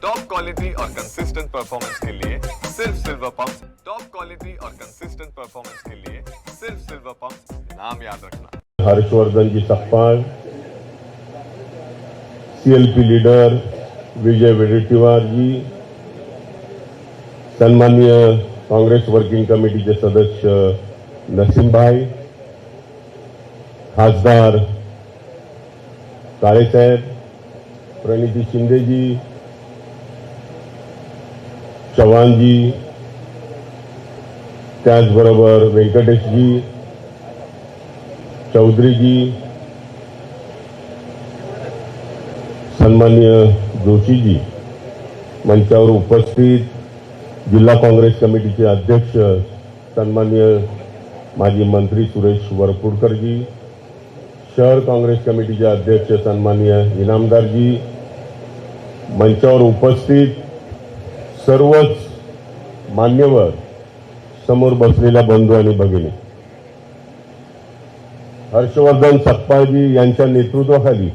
Top quality और consistent performance के लिए सिर्फ सिल्वर पंप। टॉप क्वालिटी और कंसिस्टेंट परफॉर्मेंस के लिए सिर्फ सिल्वर पंप, नाम याद रखना। हर्षवर्धन जी सकपाळ, सीएलपी लीडर विजय वडेट्टीवार जी, सन्माननीय कांग्रेस वर्किंग कमिटी के सदस्य नसीम भाई, खासदार काळे साहेब, प्रणिती शिंदे जी, चव्हाण जी, त्याचबरोबर वेंकटेश जी, चौधरी जी, सन्माननीय जोशी जी, मंचावर उपस्थित जिल्हा काँग्रेस कमिटीचे अध्यक्ष सन्माननीय माजी मंत्री सुरेश वरपुडकर जी, शहर काँग्रेस कमिटीचे अध्यक्ष सन्माननीय इनामदार जी, मंचावर उपस्थित सर्वच मान्यवर, समोर बसलेल्या बंधू आणि भगिनी, हर्षवर्धन सकपाळजी यांच्या नेतृत्वाखाली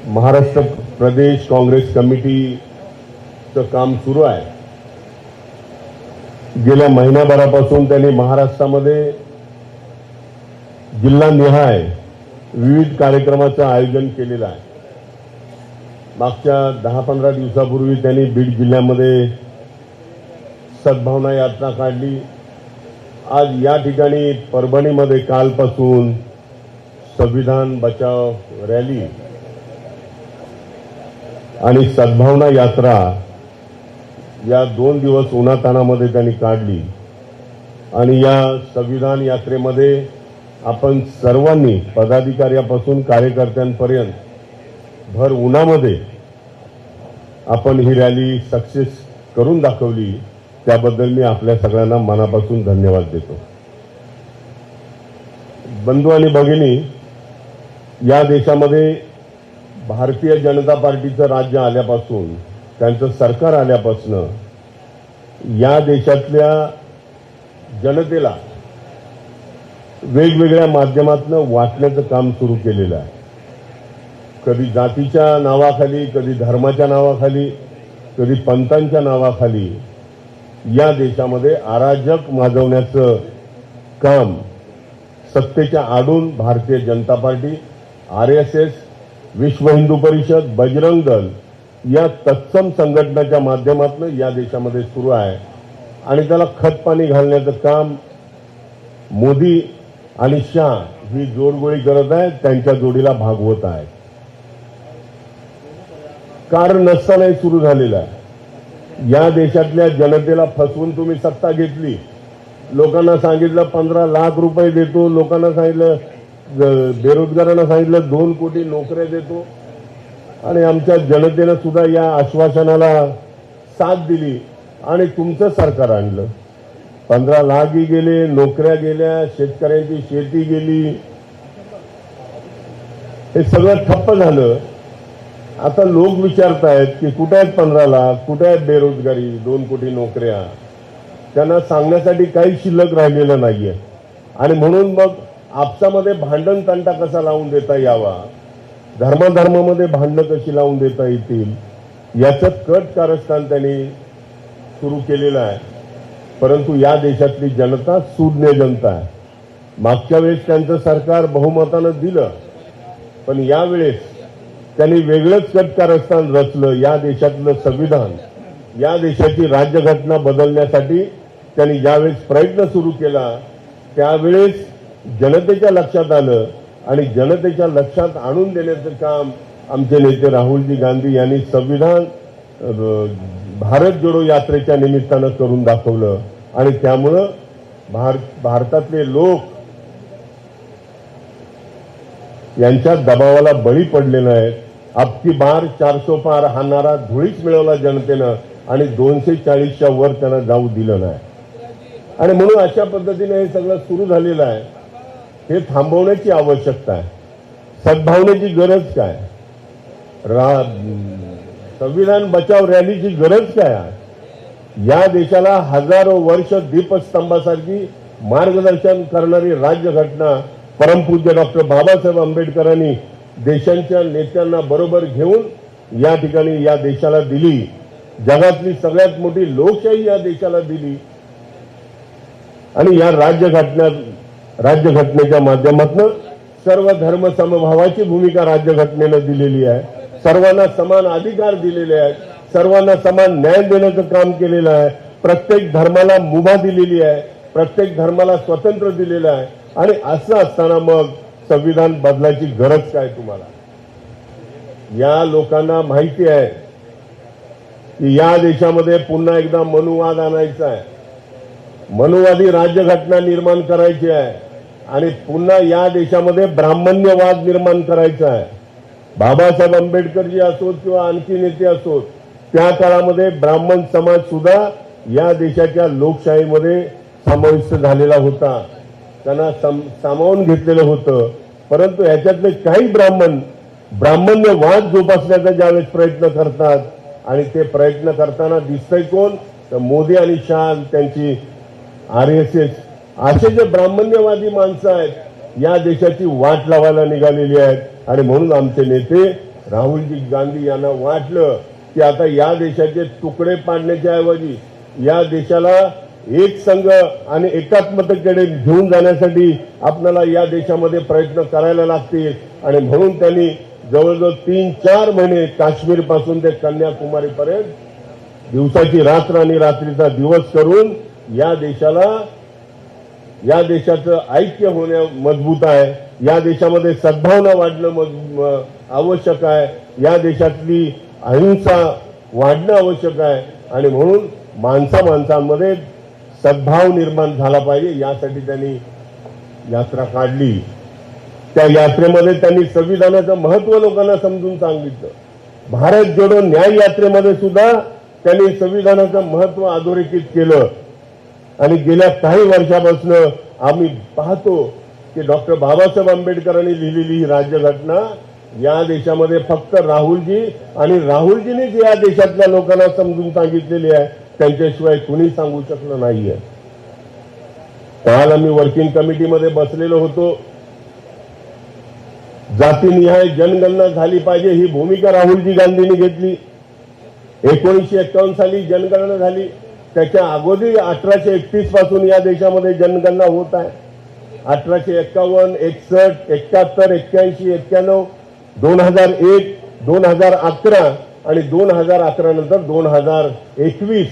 महाराष्ट्र प्रदेश काँग्रेस कमिटीचं काम सुरू आहे। गेल्या महिनाभरापासून त्यांनी महाराष्ट्रामध्ये जिल्हानिहाय विविध कार्यक्रमाचं आयोजन केलेलं आहे। मागच्या 10-15 दिवसापूर्वी त्यांनी बीड जिल्ह्यामध्ये सद्भावना यात्रा काढली। आज या ठिकाणी परभणीमध्ये कालपासून संविधान बचाव रॅली आणि सद्भावना यात्रा या 2 दिवस उन्हातानामध्ये त्यांनी काढली। आणि या संविधान यात्रेमध्ये आपण सर्वांनी पदाधिकाऱ्यापासून कार्यकर्त्यांपर्यंत भर उन्हामध्ये आपण ही रॅली सक्सेस करून दाखवली, त्याबद्दल मी आपल्या सगळ्यांना मनापासून धन्यवाद देतो। बंधू आणि भगिनी, या देशामध्ये भारतीय जनता पार्टीचं राज्य आल्यापासून, त्यांचं सरकार आल्यापासून या देशातल्या जनतेला वेगवेगळ्या माध्यमातून वाटण्याचं काम सुरू केलेलं आहे। कधी जातीच्या नावाखाली, कधी धर्माच्या नावाखाली, कधी पंथांच्या नावाखाली या देशामध्ये अराजक माजवण्याचं काम सत्तेच्या आडून भारतीय जनता पार्टी, RSS, विश्व हिंदू परिषद, बजरंग दल या तत्सम संघटनाच्या माध्यमातून या देशामध्ये सुरू आहे। आणि त्याला खतपाणी घालण्याचं काम मोदी आणि शाह ही जोडगोळी करत आहेत, त्यांच्या जोडीला भागवत आहे। कारण नसतानाही सुरू झालेला आहे। या देशातल्या जनतेला फसवून तुम्ही सत्ता घेतली, लोकांना सांगितलं 15 लाख रुपये देतो, लोकांना सांगितलं, बेरोजगारांना सांगितलं 2 कोटी नोकऱ्या देतो, आणि आमच्या जनतेनं सुद्धा या आश्वासनाला साथ दिली आणि तुमचं सरकार आणलं। 15 लाखही गेले, नोकऱ्या गेल्या, शेतकऱ्यांची शेती गेली, हे सगळं ठप्प झालं। आता लोक विचारतायत की कुठे आहेत 15 लाख, कुठे आहेत बेरोजगारी, 2 कोटी नोकऱ्या, त्यांना सांगण्यासाठी काही शिल्लक राहिलेलं नाहीये। आणि म्हणून मग आपसामध्ये भांडण तंटा कसा लावून देता यावा, धर्माधर्मामध्ये भांडणं कशी लावून देता येतील, याचं कट कारस्थान त्यांनी सुरू केलेलं आहे। परंतु या देशातली जनता सूज्ञ जनता आहे। मागच्या वेळेस त्यांचं सरकार बहुमतानं दिलं, पण यावेळेस त्यांनी वेगळंच कट कारस्थान रचलं। या देशातलं संविधान, या देशाची राज्यघटना बदलण्यासाठी त्यांनी ज्यावेळेस प्रयत्न सुरू केला, त्यावेळेस जनतेच्या लक्षात आलं आणि जनतेच्या लक्षात आणून देण्याचं काम आमचे नेते राहुलजी गांधी यांनी संविधान भारत जोडो यात्रेच्या निमित्तानं करून दाखवलं। आणि त्यामुळं भारतातले लोक यांच्या दबावाला बळी पडले नाहीत। अबकी बार 400 पार हा नारा धुळीच मिळवला जनतेनं आणि 240च्या वर त्यांना जाऊ दिलं नाही। आणि म्हणून अशा पद्धतीने हे सगळं सुरू झालेलं आहे। हे थांबवण्याची आवश्यकता आहे। सद्भावनेची गरज काय, संविधान बचाव रॅलीची गरज काय आहे? या देशाला हजारो वर्ष दीपस्तंभासारखी मार्गदर्शन करणारी राज्यघटना परमपूज्य डॉक्टर बाबासाहेब आंबेडकरांनी देशांच्या नेत्यांना बरोबर घेऊन या ठिकाणी या देशाला दिली. जगातली सगळ्यात मोठी लोकशाही या देशाला दिली आणि या राज्यघटनेच्या माध्यमातून सर्व धर्म समभावाची भूमिका राज्यघटनेनं दिलेली आहे. सर्वांना समान अधिकार दिलेले आहेत. सर्वांना समान न्याय देण्याचं काम केलेलं आहे. प्रत्येक धर्माला मुभा दिलेली आहे. प्रत्येक धर्माला स्वतंत्र दिलेलं आहे. आणि असं असताना मग संविधान बदलायची गरज काय तुम्हाला? या लोकांना माहिती आहे की या देशामध्ये पुन्हा एकदा मनुवाद आणायचा आहे. मनुवादी राज्यघटना निर्माण करायची आहे आणि पुन्हा या देशामध्ये ब्राह्मण्यवाद निर्माण करायचा आहे. बाबासाहेब आंबेडकरजी असोत किंवा आणखी नेते असोत, त्या काळामध्ये ब्राह्मण समाज सुद्धा या देशाच्या लोकशाहीमध्ये समाविष्ट झालेला होता. त्यांना सामावून घेतलेलं होतं. परंतु याच्यातले काही ब्राह्मण्यवाद जोपासण्याचा ज्यावेळेस प्रयत्न करतात आणि ते प्रयत्न करताना दिसतंय कोण? तर मोदी आणि शहा, त्यांची RSS, असे जे ब्राह्मण्यवादी माणसं आहेत या देशाची वाट लावायला निघालेली आहेत. आणि म्हणून आमचे नेते राहुलजी गांधी यांना वाटलं की आता या देशाचे तुकडे पाडण्याच्या ऐवजी या देशाला एक संघ आणि एकात्मतेकडे घेऊन जाण्यासाठी आपल्याला या देशामध्ये प्रयत्न करायला लागतील. आणि म्हणून त्यांनी जवळजवळ 3-4 महिने काश्मीर पासून ते कन्याकुमारी पर्यंत दिवसाची रात्र आणि रात्रीचा दिवस करून या देशाचं ऐक्य होणे मजबूत आहे. या देशामध्ये सद्भावना वाढणं आवश्यक आहे. या देशातली अहिंसा वाढणं आवश्यक आहे. आणि म्हणून माणसामध्ये सद्भाव निर्माण झाला पाहिजे, यासाठी त्यांनी यात्रा काढली. त्या यात्रेमध्ये त्यांनी संविधानाचं महत्व लोकांना समजून सांगितलं. भारत जोडो न्याय यात्रेमध्ये सुद्धा त्यांनी संविधानाचं महत्व अधोरेखित केलं. आणि गेल्या काही वर्षापासून आम्ही पाहतो की डॉक्टर बाबासाहेब आंबेडकरांनी लिहिलेली ही राज्यघटना या देशामध्ये फक्त राहुलजींनीच या देशातल्या लोकांना समजून सांगितलेली आहे. त्यांच्याशिवाय कुणी सांगू शकलं नाहीये. काल आम्ही वर्किंग कमिटीमध्ये बसलेलो होतो. जातीनिहाय जनगणना झाली पाहिजे ही भूमिका राहुलजी गांधींनी घेतली. 1951 साली जनगणना झाली. त्याच्या अगोदर 1831 पासून या देशामध्ये जनगणना होत आहे. 1851, 61, 71, 81, 91, 2001, 2011 आणि 2011 नंतर 2021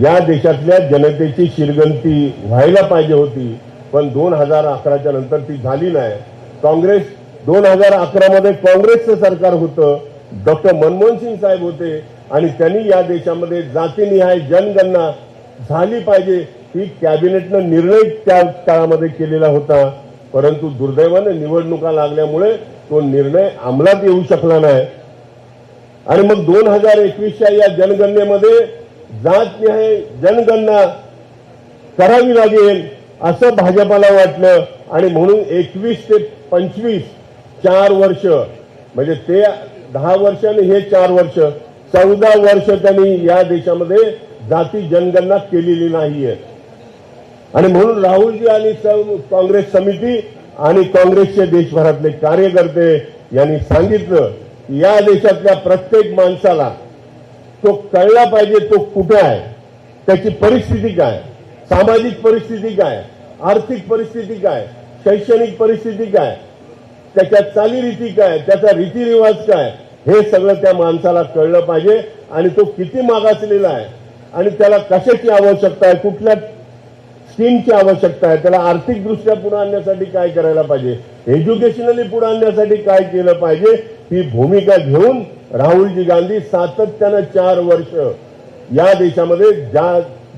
या देशातल्या जनतेची शिरगंती व्हायला पाहिजे होती. पण 2011च्या नंतर ती झाली नाही. 2011 मध्ये काँग्रेसचं सरकार होतं. डॉक्टर मनमोहन सिंग साहेब होते आणि त्यांनी या देशामध्ये जातीनिहाय जनगणना झाली पाहिजे ही कॅबिनेटनं निर्णय त्या काळामध्ये केलेला होता. परंतु दुर्दैवाने निवडणुका लागल्यामुळे तो निर्णय अंमलात येऊ शकला नाही. आणि मग 2021च्या या जनगणनेमध्ये जातनिहाय जनगणना करावी लागेल असं भाजपाला वाटलं. आणि म्हणून 21 ते 25 4 वर्ष, म्हणजे ते 10 वर्ष आणि हे 4 वर्ष, 14 वर्ष त्यांनी या देशामध्ये जाती जनगणना केलेली नाहीये. आणि म्हणून राहुलजी आणि काँग्रेस समिती आणि काँग्रेसचे देशभरातले कार्यकर्ते यांनी सांगितलं की या देशातल्या प्रत्येक माणसाला तो कळला पाहिजे तो कुठे आहे, त्याची परिस्थिती काय, सामाजिक परिस्थिती काय, आर्थिक परिस्थिती काय, शैक्षणिक परिस्थिती काय, त्याच्या चालीरीती काय, त्याचा रीतिरिवाज काय, हे सगळं त्या माणसाला कळलं पाहिजे. आणि तो किती मागासलेला आहे आणि त्याला कशाची आवश्यकता आहे, कुठल्या स्कीमची आवश्यकता आहे, त्याला आर्थिकदृष्ट्या पुढे आणण्यासाठी काय करायला पाहिजे, एज्युकेशनली पुढे आणण्यासाठी काय केलं पाहिजे, ही भूमिका घेऊन राहुलजी गांधी सातत्यानं 4 वर्ष या देशामध्ये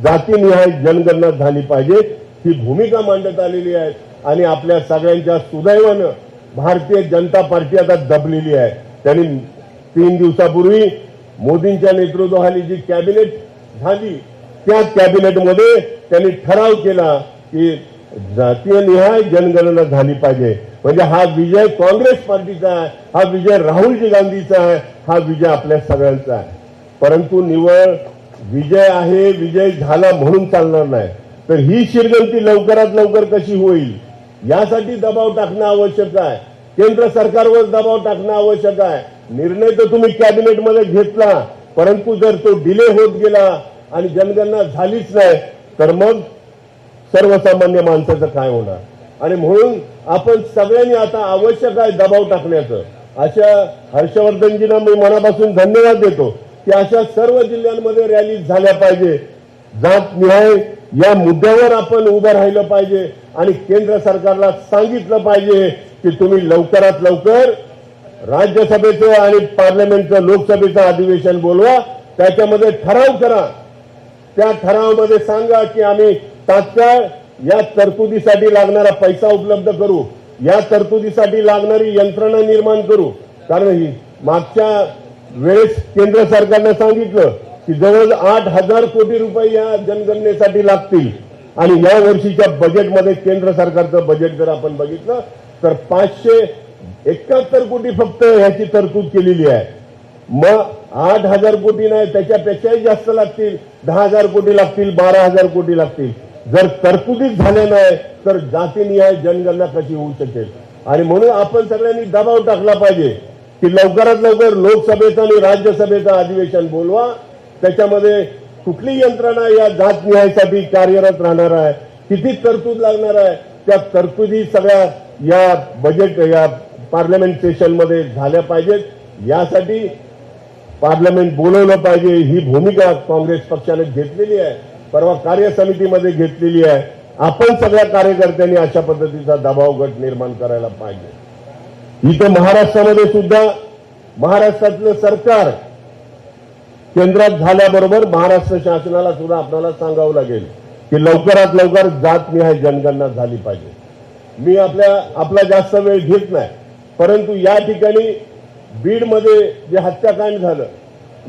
जातीनिहाय जनगणना झाली पाहिजे ही भूमिका मांडत आलेली आहे. आणि आपल्या सगळ्यांच्या सुदैवानं भारतीय जनता पार्टी आता दबलेली आहे. त्यांनी 3 दिवसापूर्वी मोदींच्या नेतृत्वाखाली जी कॅबिनेट झाली त्या कॅबिनेटमध्ये त्यांनी ठराव केला की जातीयनिहाय जनगणना झाली पाहिजे. म्हणजे हा विजय काँग्रेस पार्टीचा आहे, हा विजय राहुलजी गांधीचा आहे, हा विजय आपल्या सगळ्यांचा आहे. परंतु निवळ विजय आहे, विजय झाला म्हणून चालणार नाही. तर ही शिरगंती लवकरात लवकर कशी होईल यासाठी दबाव टाकणं आवश्यक आहे. केंद्र सरकारवर दबाव टाकणं आवश्यक आहे. निर्णय तर तुम्ही कॅबिनेटमध्ये घेतला, परंतु जर तो डिले होत गेला आणि जनगणना झालीच नाही तर मग सर्वसामान्य माणसाचं काय होणार. आणि म्हणून आपण सगळ्यांनी आता आवश्यक आहे दबाव टाकण्याचं. अशा हर्षवर्धनजींना मी मनापासून धन्यवाद देतो की अशा सर्व जिल्ह्यांमध्ये रॅली झाल्या पाहिजे. जात न्याय या मुद्द्यावर आपण उभं राहिलं पाहिजे आणि केंद्र सरकारला सांगितलं पाहिजे की तुम्ही लवकरात लवकर राज्यसभेचं आणि पार्लमेंटचं लोकसभेचं अधिवेशन बोलवा, त्याच्यामध्ये ठराव करा. त्या ठरावामध्ये सांगा की आम्ही तात्काळ या तरतुदीसाठी लागणारा पैसा उपलब्ध करू, या तरतुदीसाठी लागणारी यंत्रणा निर्माण करू. कारण ही मागच्या वेळेस केंद्र सरकारने सांगितलं की जवळ 8,000 कोटी रुपये या जनगणनेसाठी लागतील आणि या वर्षीच्या बजेटमध्ये केंद्र सरकारचं बजेट जर आपण बघितलं तर 571 कोटी फक्त ह्याची तरतूद केलेली आहे. मग 8,000 कोटी नाही, त्याच्यापेक्षाही जास्त लागतील, 10,000 कोटी लागतील, 12,000 कोटी लागतील. जर तरतुदीच झाल्या नाही तर जातीनिहाय जनगणना कशी होऊ शकेल. आणि म्हणून आपण सगळ्यांनी दबाव टाकला पाहिजे की लवकरात लवकर लोकसभेचं आणि राज्यसभेचं अधिवेशन बोलवा. त्याच्यामध्ये कुठली यंत्रणा या जातनिहायसाठी कार्यरत राहणार आहे, किती तरतूद लागणार आहे, त्या तरतुदी सगळ्या या बजेट या पार्लमेंट सेशनमध्ये झाल्या पाहिजेत. यासाठी पार्लमेंट बोलवलं पाहिजे. ही भूमिका काँग्रेस पक्षाने घेतलेली आहे, परवा कार्य समितीमध्ये घेतलेली आहे. आपण सगळ्या कार्यकर्त्यांनी अशा पद्धतीचा दबाव गट निर्माण करायला पाहिजे. इथं महाराष्ट्रामध्ये सुद्धा महाराष्ट्रातलं सरकार केंद्रात झाल्याबरोबर महाराष्ट्र शासनाला सुद्धा आपल्याला सांगावं लागेल की लवकरात लवकर जातनिहाय जनगणना झाली पाहिजे. मी आपला जास्त वेळ घेत नाही, परंतु या ठिकाणी बीडमध्ये जे हत्याकांड झालं,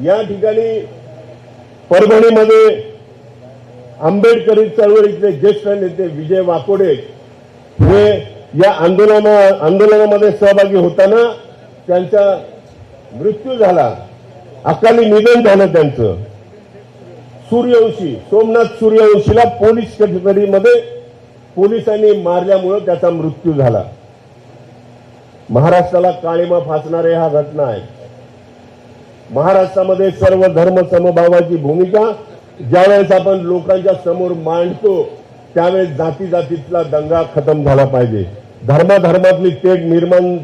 या ठिकाणी परभणीमध्ये आंबेडकरी चळवळीतले ज्येष्ठ नेते विजय वाकोडे हे या आंदोलनामध्ये सहभागी होताना त्यांचा मृत्यू झाला, अकाली निधन झालं त्यांचं. सूर्यवंशी सोमनाथ सूर्यवंशीला पोलीस कस्टडीमध्ये पोलिसांनी मारल्यामुळे त्याचा मृत्यू झाला. महाराष्ट्राला काळिमा फासणारे हा घटना आहे. महाराष्ट्रामध्ये सर्व धर्म समभावाची भूमिका ज्यावेळेस आपण लोकांच्या समोर मांडतो त्यावेळेस जाती जातीतला दंगा खतम झाला पाहिजे. धर्माधर्मातली तेढ निर्माण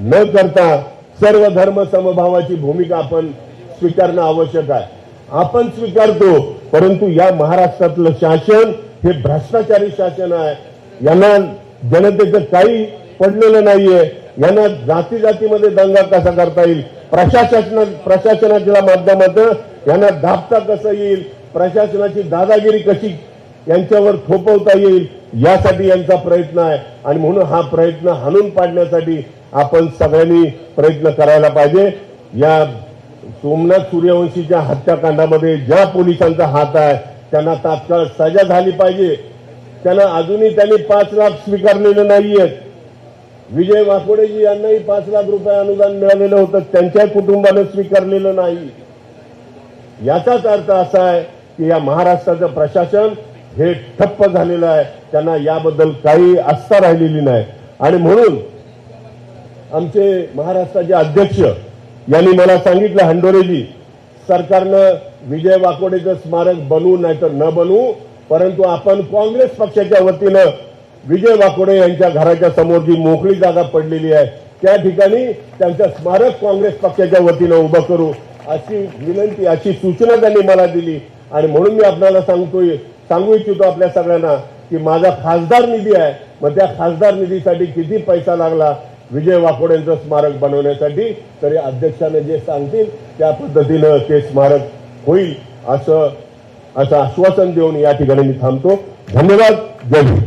न करता सर्व धर्म समभावाची भूमिका आपण स्वीकारणं आवश्यक आहे. आपण स्वीकारतो, परंतु या महाराष्ट्रातलं शासन हे भ्रष्टाचारी शासन आहे. यांना जनतेचं काही पडलेलं नाहीये. यांना जाती जातीमध्ये दंगा कसा करता येईल, प्रशासनाच्या माध्यमातून यांना दाबता कसं येईल, प्रशासनाची दादागिरी कशी यांच्यावर थोपवता येईल, यासाठी यांचा प्रयत्न आहे. आणि म्हणून हा प्रयत्न हाणून पाडण्यासाठी आपण सगळ्यांनी प्रयत्न करायला पाहिजे. या सोमनाथ सूर्यवंशीच्या हत्याकांडामध्ये ज्या पोलिसांचा हात आहे त्यांना तात्काळ सजा झाली पाहिजे. त्यांना अजूनही त्यांनी 5 लाख स्वीकारलेले नाहीयेत. विजय वाकोडेजी यांनाही 5 लाख रुपये अनुदान मिळालेलं होतं, त्यांच्या कुटुंबानं स्वीकारलेलं नाही. याचाच अर्थ असा आहे की या महाराष्ट्राचं प्रशासन हे ठप्प झालेलं आहे. त्यांना याबद्दल काही आस्था राहिलेली नाही. आणि म्हणून आमचे महाराष्ट्राचे अध्यक्ष यांनी मला सांगितलं, हंडोरेजी, सरकारनं विजय वाकोडेचं स्मारक बनवू नाही तर न बनवू, परंतु आपण काँग्रेस पक्षाच्या वतीनं विजय वाकोडे यांच्या घराच्या समोर जी मोकळी जागा पडलेली आहे त्या ठिकाणी त्यांचं स्मारक काँग्रेस पक्षाच्या वतीनं उभं करू, अशी विनंती, अशी सूचना त्यांनी मला दिली. आणि म्हणून मी आपल्याला सांगू इच्छितो आपल्या सगळ्यांना की माझा खासदार निधी आहे, मग त्या खासदार निधीसाठी किती पैसा लागला विजय वाकोडेंचं स्मारक बनवण्यासाठी, तरी अध्यक्षाने जे सांगतील त्या पद्धतीनं ते स्मारक होईल असं आश्वासन देऊन या ठिकाणी मी थांबतो. धन्यवाद. जय हिंद.